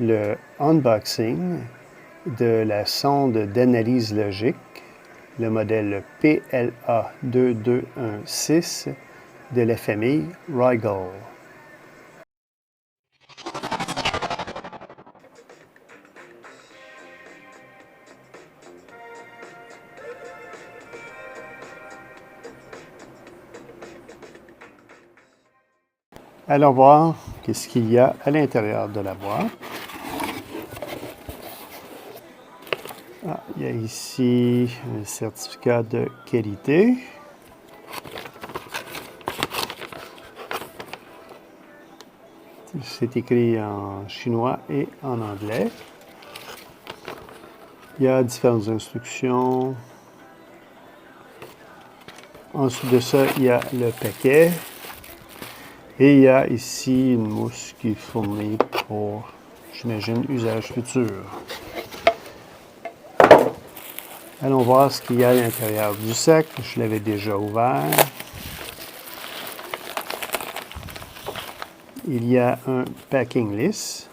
le unboxing de la sonde d'analyse logique, le modèle PLA2216 de la famille Rigol. Allons voir qu'est-ce qu'il y a à l'intérieur de la boîte. Il y a ici un certificat de qualité. C'est écrit en chinois et en anglais. Il y a différentes instructions. Ensuite de ça, il y a le paquet. Et il y a ici une mousse qui est fournie pour, j'imagine, usage futur. Allons voir ce qu'il y a à l'intérieur du sac. Je l'avais déjà ouvert. Il y a un packing list.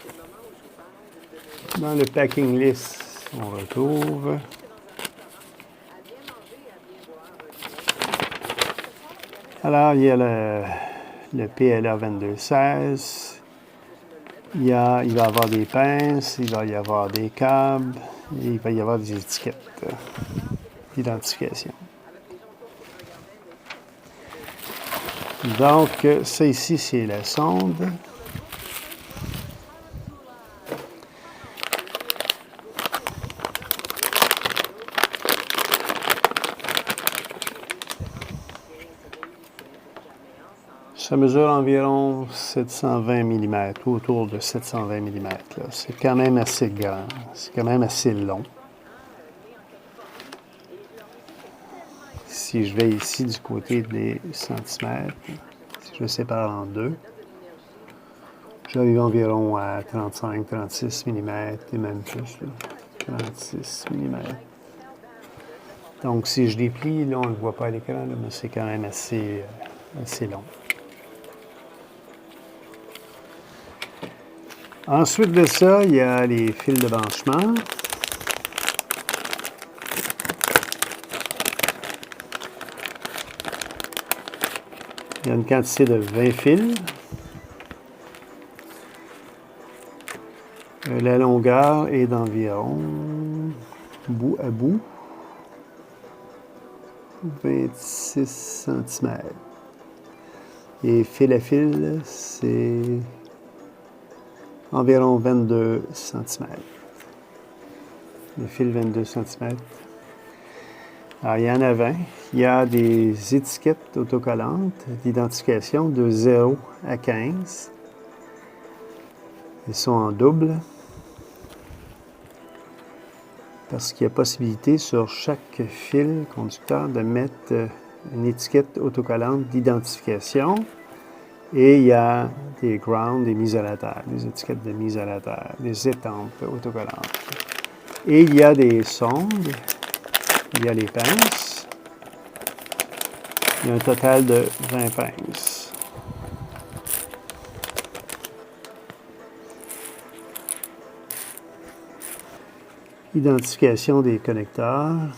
Dans le packing list, on retrouve alors il y a le PLA 2216. Il va y avoir des pinces, il va y avoir des câbles, et il va y avoir des étiquettes d'identification. Donc, ça ici, c'est la sonde. Ça mesure environ 720 mm, autour de 720 mm. C'est quand même assez grand, c'est quand même assez long. Si je vais ici du côté des centimètres, si je le sépare en deux, j'arrive environ à 35-36 mm et même plus, là, 36 mm. Donc si je déplie, là on ne le voit pas à l'écran, mais c'est quand même assez long. Ensuite de ça, il y a les fils de branchement. Il y a une quantité de 20 fils. La longueur est d'environ, bout à bout, 26 cm. Et fil à fil, c'est environ 22 cm. Le fil 22 cm. Alors, il y en a 20. Il y a des étiquettes autocollantes d'identification de 0 à 15. Elles sont en double. Parce qu'il y a possibilité sur chaque fil conducteur de mettre une étiquette autocollante d'identification. Et il y a des ground, des mises à la terre, des étiquettes de mise à la terre, des étampes autocollantes. Et il y a des sondes, il y a les pinces. Il y a un total de 20 pinces. Identification des connecteurs.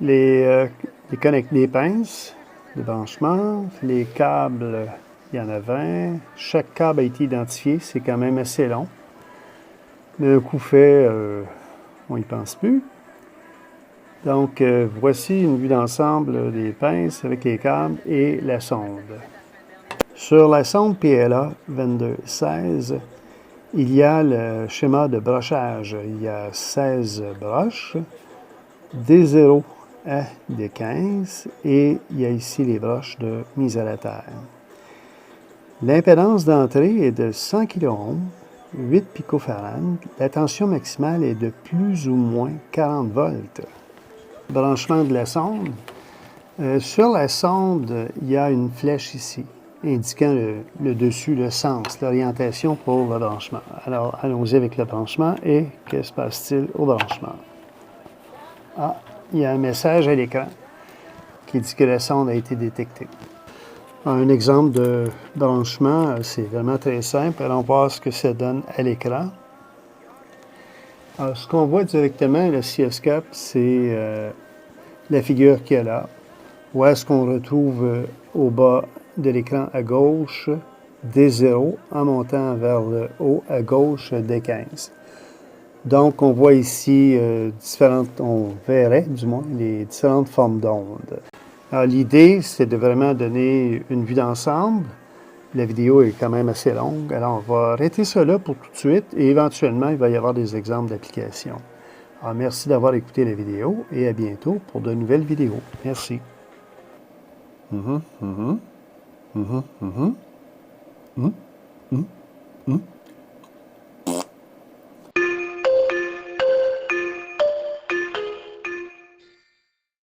Les pinces, les branchements, les câbles, il y en a 20. Chaque câble a été identifié, c'est quand même assez long. Mais un coup fait, on n'y pense plus. Donc, voici une vue d'ensemble des pinces avec les câbles et la sonde. Sur la sonde PLA 2216, il y a le schéma de brochage. Il y a 16 broches, des 0 à des 15, et il y a ici les broches de mise à la terre. L'impédance d'entrée est de 100 kΩ, 8 pF. La tension maximale est de plus ou moins 40 volts. Branchement de la sonde. Sur la sonde, il y a une flèche ici. indiquant le dessus, le sens, l'orientation pour le branchement. Alors, allons-y avec le branchement et que se passe-t-il au branchement? Ah, il y a un message à l'écran qui dit que la sonde a été détectée. Un exemple de branchement, c'est vraiment très simple. Allons voir ce que ça donne à l'écran. Alors, ce qu'on voit directement, le oscilloscope, c'est la figure qu'il y a là. Où est-ce qu'on retrouve au bas de l'écran à gauche D0 en montant vers le haut à gauche D15. Donc, on voit ici on verrait du moins les différentes formes d'ondes. Alors, l'idée, c'est de vraiment donner une vue d'ensemble. La vidéo est quand même assez longue, alors on va arrêter ça là pour tout de suite et éventuellement, il va y avoir des exemples d'applications. Alors, merci d'avoir écouté la vidéo et à bientôt pour de nouvelles vidéos. Merci. Mm-hmm, mm-hmm, mm-hmm, mm-hmm, mm-hmm, mm-hmm.